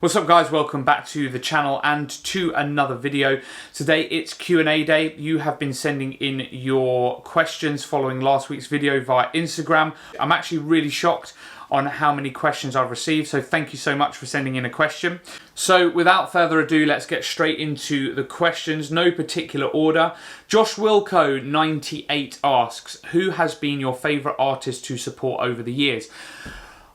What's up guys, welcome back to the channel and to another video. Today it's Q&A day. You have been sending in your questions following last week's video via Instagram. I'm actually really shocked on how many questions I've received, so thank you so much for sending in a question. So without further ado, let's get straight into the questions, no particular order. Josh Wilco 98 asks, who has been your favourite artist to support over the years?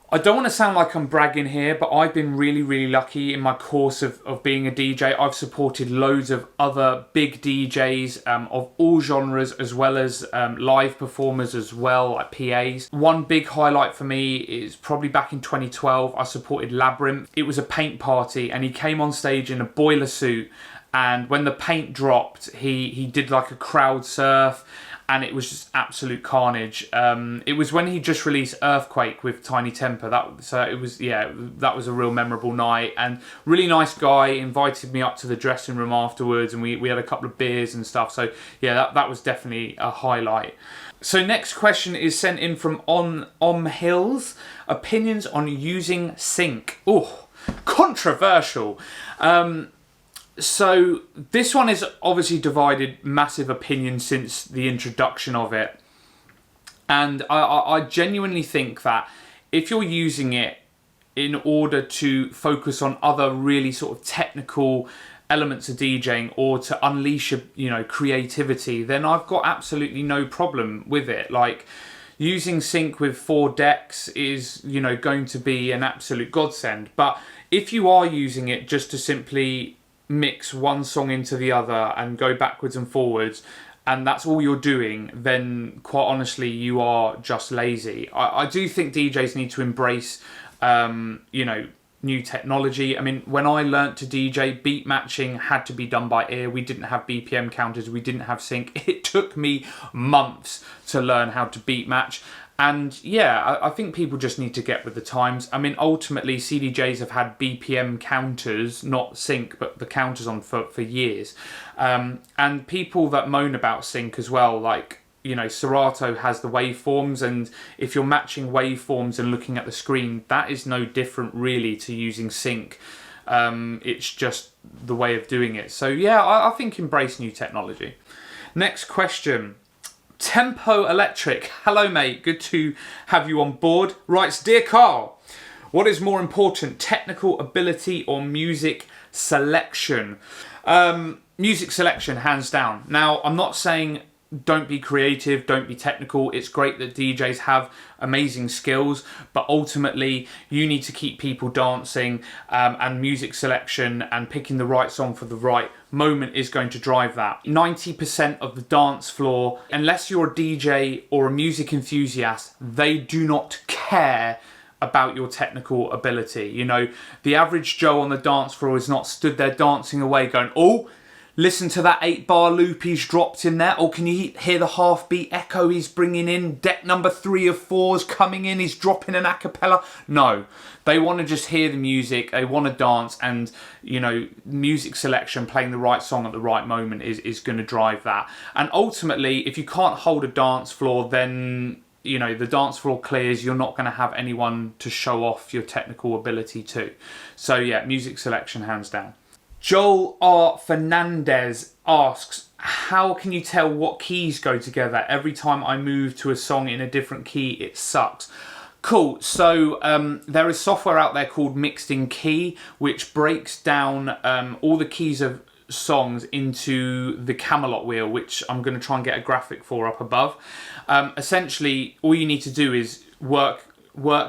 I don't want to sound like I'm bragging here, but I've been really lucky in my course of being a DJ. I've supported loads of other big DJs of all genres, as well as live performers as well, like PAs. One big highlight for me is probably back in 2012, I supported Labyrinth. It was a paint party and he came on stage in a boiler suit, and when the paint dropped, he did like a crowd surf, and it was just absolute carnage. It was when he just released Earthquake with Tiny Temper. That was a real memorable night, and really nice guy. Invited me up to the dressing room afterwards, and we had a couple of beers and stuff. So yeah, that was definitely a highlight. So next question is sent in from Om Hills. Opinions on using sync. Oh, controversial. So this one is obviously divided massive opinion since the introduction of it. And I genuinely think that if you're using it in order to focus on other really sort of technical elements of DJing or to unleash creativity, then I've got absolutely no problem with it. Like, using sync with 4 decks is, going to be an absolute godsend. But if you are using it just to simply mix one song into the other and go backwards and forwards, and that's all you're doing, then quite honestly you are just lazy. I do think DJs need to embrace new technology. I mean, when I learnt to DJ, beat matching had to be done by ear. We didn't have BPM counters, we didn't have sync. It took me months to learn how to beat match. And yeah, I think people just need to get with the times. I mean, ultimately, CDJs have had BPM counters, not sync, but the counters on for years. And people that moan about sync as well, like, Serato has the waveforms, and if you're matching waveforms and looking at the screen, that is no different really to using sync. It's just the way of doing it. So yeah, I think embrace new technology. Next question. Tempo Electric, hello mate, good to have you on board. Writes, dear Karl, what is more important, technical ability or music selection? Music selection, hands down. Now, I'm not saying don't be creative, don't be technical. It's great that DJs have amazing skills, but ultimately you need to keep people dancing, and music selection and picking the right song for the right moment is going to drive that. 90% of the dance floor, unless you're a DJ or a music enthusiast, they do not care about your technical ability. The average Joe on the dance floor is not stood there dancing away going, oh, listen to that 8-bar loop he's dropped in there. Or can you hear the half-beat echo he's bringing in? Deck number 3 of 4's coming in, he's dropping an a cappella. No, they want to just hear the music, they want to dance, and, music selection, playing the right song at the right moment is going to drive that. And ultimately, if you can't hold a dance floor, then, the dance floor clears, you're not going to have anyone to show off your technical ability to. So yeah, music selection, hands down. Joel R. Fernandez asks, how can you tell what keys go together? Every time I move to a song in a different key, it sucks. Cool, so there is software out there called Mixed in Key, which breaks down all the keys of songs into the Camelot wheel, which I'm going to try and get a graphic for up above. Essentially, all you need to do is work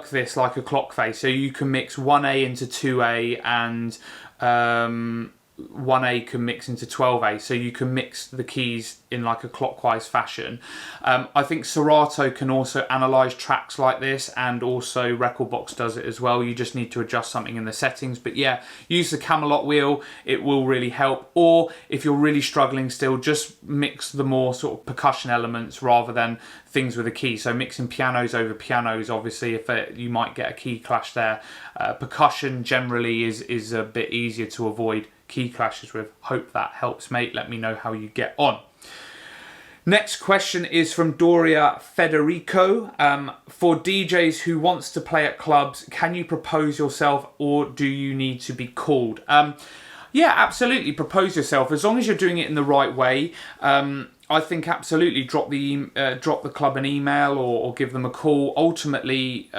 this like a clock face. So you can mix 1A into 2A, and 1A can mix into 12A, so you can mix the keys in like a clockwise fashion. I think Serato can also analyze tracks like this, and also Recordbox does it as well. You just need to adjust something in the settings. But yeah, use the Camelot wheel, it will really help. Or if you're really struggling still, just mix the more sort of percussion elements rather than things with a key. So mixing pianos over pianos, obviously, you might get a key clash there. Percussion generally is a bit easier to avoid key clashes with. Hope that helps, mate. Let me know how you get on. Next question is from Doria Federico. For DJs who wants to play at clubs, can you propose yourself or do you need to be called? Yeah, absolutely. Propose yourself as long as you're doing it in the right way. I think absolutely drop the club an email or give them a call. Ultimately,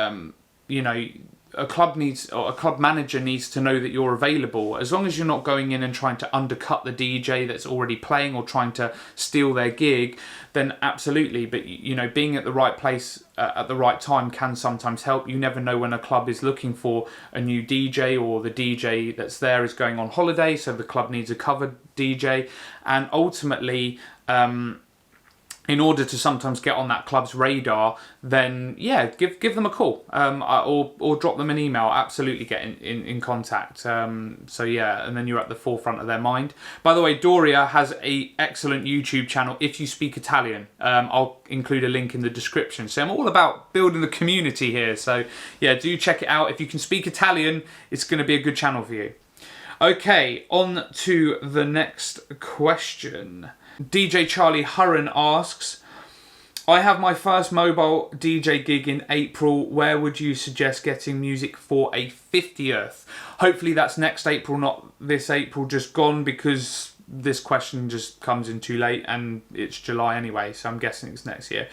you know, a club manager needs to know that you're available. As long as you're not going in and trying to undercut the DJ that's already playing or trying to steal their gig, then absolutely. But you know, being at the right place at the right time can sometimes help. You never know when a club is looking for a new DJ or the DJ that's there is going on holiday, so the club needs a covered DJ. And ultimately, in order to sometimes get on that club's radar, then yeah, give them a call or drop them an email. Absolutely get in contact. So yeah, and then you're at the forefront of their mind. By the way, Doria has an excellent YouTube channel if you speak Italian. I'll include a link in the description. So I'm all about building the community here. So yeah, do check it out. If you can speak Italian, it's going to be a good channel for you. Okay, on to the next question. DJ Charlie Hurren asks, I have my first mobile DJ gig in April. Where would you suggest getting music for a 50th? Hopefully that's next April, not this April just gone, because this question just comes in too late and it's July anyway, so I'm guessing it's next year.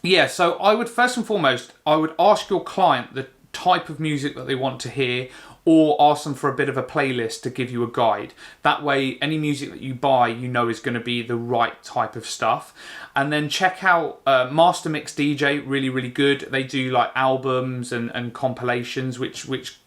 Yeah, so I would first and foremost, I would ask your client the type of music that they want to hear, or ask them for a bit of a playlist to give you a guide. That way, any music that you buy, you know is going to be the right type of stuff. And then check out Master Mix DJ, really, really good. They do like albums and compilations, which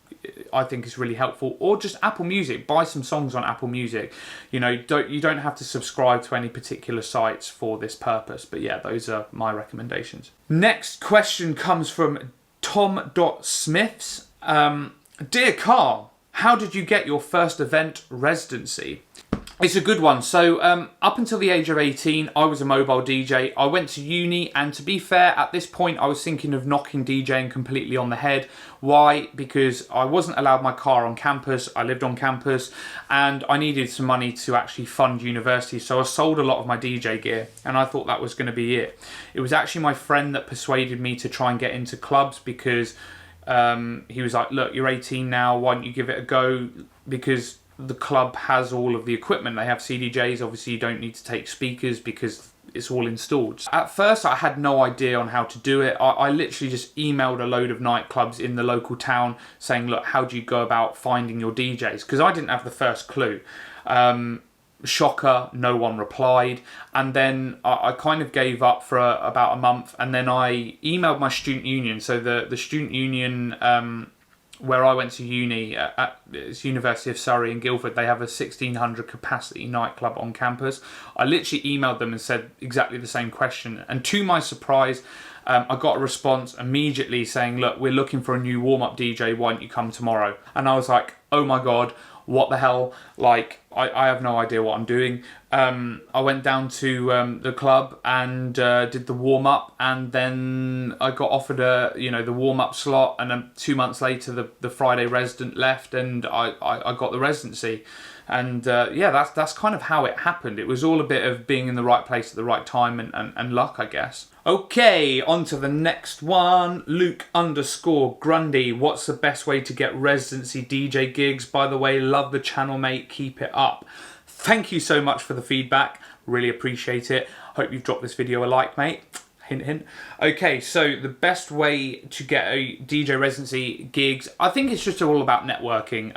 I think is really helpful. Or just Apple Music, buy some songs on Apple Music. You know, you don't have to subscribe to any particular sites for this purpose. But yeah, those are my recommendations. Next question comes from Tom.Smiths. Dear Karl, how did you get your first event residency? It's a good one. So up until the age of 18, I was a mobile DJ. I went to uni, and to be fair, at this point, I was thinking of knocking DJing completely on the head. Why? Because I wasn't allowed my car on campus. I lived on campus, and I needed some money to actually fund university. So I sold a lot of my DJ gear, and I thought that was going to be it. It was actually my friend that persuaded me to try and get into clubs, because he was like, look, you're 18 now, why don't you give it a go? Because the club has all of the equipment. They have CDJs. Obviously, you don't need to take speakers because it's all installed. At first, I had no idea on how to do it. I literally just emailed a load of nightclubs in the local town saying, look, how do you go about finding your DJs? Because I didn't have the first clue. Shocker, no one replied. And then I kind of gave up for about a month, and then I emailed my student union. So the student union where I went to uni at University of Surrey in Guildford, they have a 1,600 capacity nightclub on campus. I literally emailed them and said exactly the same question, and to my surprise, I got a response immediately saying, look, we're looking for a new warm-up DJ, why don't you come tomorrow? And I was like, oh my god, what the hell? Like, I have no idea what I'm doing. I went down to the club and did the warm-up, and then I got offered the warm-up slot, and then 2 months later the Friday resident left, and I got the residency. And yeah, that's kind of how it happened. It was all a bit of being in the right place at the right time and luck, I guess. Okay, on to the next one. Luke_Grundy, what's the best way to get residency DJ gigs? By the way, love the channel, mate. Keep it up. Thank you so much for the feedback. Really appreciate it. Hope you've dropped this video a like, mate. Hint, hint. Okay, so the best way to get a DJ residency gigs, I think it's just all about networking.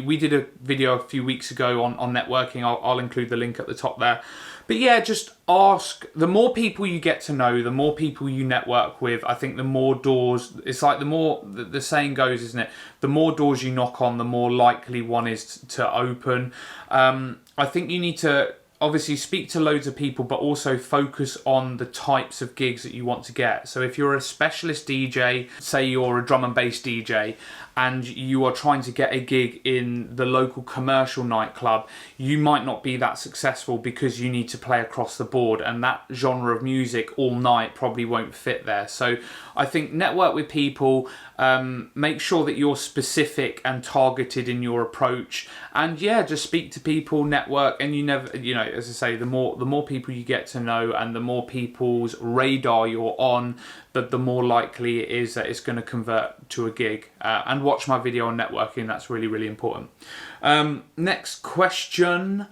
We did a video a few weeks ago on networking. I'll include the link at the top there. But yeah, just ask. The more people you get to know, the more people you network with, I think the more doors, it's like the saying goes, isn't it? The more doors you knock on, the more likely one is to open. I think you need to obviously speak to loads of people, but also focus on the types of gigs that you want to get. So if you're a specialist DJ, say you're a drum and bass DJ, and you are trying to get a gig in the local commercial nightclub, you might not be that successful because you need to play across the board, and that genre of music all night probably won't fit there. So I think network with people, make sure that you're specific and targeted in your approach, and yeah, just speak to people, network, and you never, you know, as I say, the more people you get to know and the more people's radar you're on, the more likely it is that it's going to convert to a gig. And watch my video on networking, that's really, really important. Next question.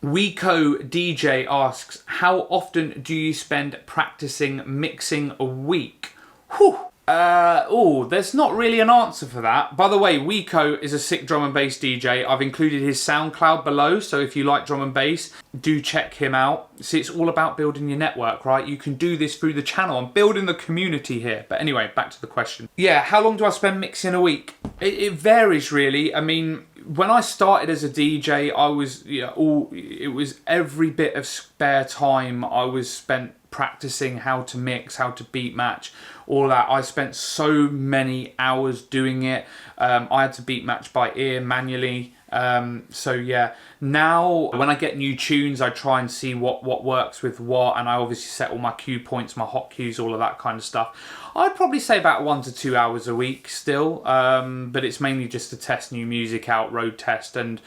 Wico DJ asks, how often do you spend practicing mixing a week? Whew. There's not really an answer for that. By the way, Wico is a sick drum and bass DJ. I've included his SoundCloud below, so if you like drum and bass, do check him out. See, it's all about building your network, right? You can do this through the channel. I'm building the community here. But anyway, back to the question. Yeah, how long do I spend mixing a week? It varies, really. I mean, when I started as a DJ, I was, it was every bit of spare time I was spent practicing how to mix, how to beat match, all that. I spent so many hours doing it. I had to beat match by ear manually. So yeah, now when I get new tunes, I try and see what works with what, and I obviously set all my cue points, my hot cues, all of that kind of stuff. I'd probably say about 1 to 2 hours a week still, but it's mainly just to test new music out, road test, and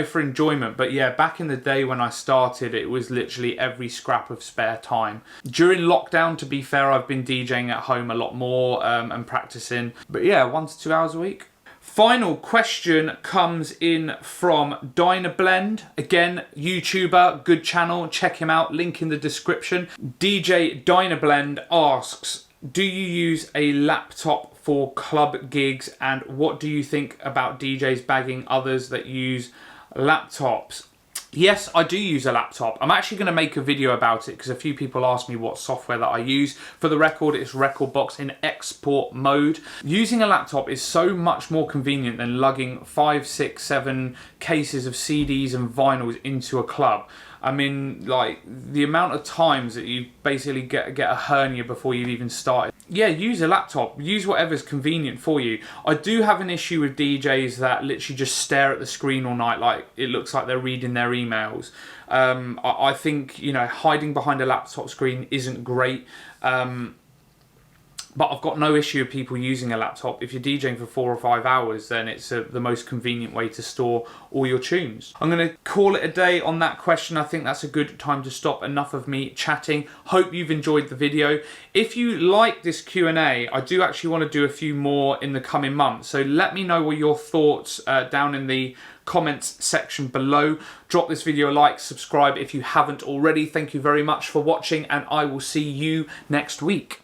for enjoyment. But yeah, back in the day when I started, it was literally every scrap of spare time. During lockdown, to be fair, I've been DJing at home a lot more and practicing. But yeah, 1 to 2 hours a week. Final question comes in from Dynablend. Again, YouTuber, good channel, check him out, link in the description. DJ Dynablend asks, do you use a laptop for club gigs, and what do you think about DJs bagging others that use laptops? Yes, I do use a laptop. I'm actually going to make a video about it because a few people asked me what software that I use. For the record, it's Rekordbox in export mode. Using a laptop is so much more convenient than lugging 5, 6, 7 cases of CDs and vinyls into a club. I mean, like, the amount of times that you basically get a hernia before you've even started. Yeah, use a laptop. Use whatever's convenient for you. I do have an issue with DJs that literally just stare at the screen all night like it looks like they're reading their emails. I think, hiding behind a laptop screen isn't great. But I've got no issue with people using a laptop. If you're DJing for 4 or 5 hours, then it's the most convenient way to store all your tunes. I'm going to call it a day on that question. I think that's a good time to stop. Enough of me chatting. Hope you've enjoyed the video. If you like this Q&A, I do actually want to do a few more in the coming months. So let me know what your thoughts down in the comments section below. Drop this video a like, subscribe if you haven't already. Thank you very much for watching, and I will see you next week.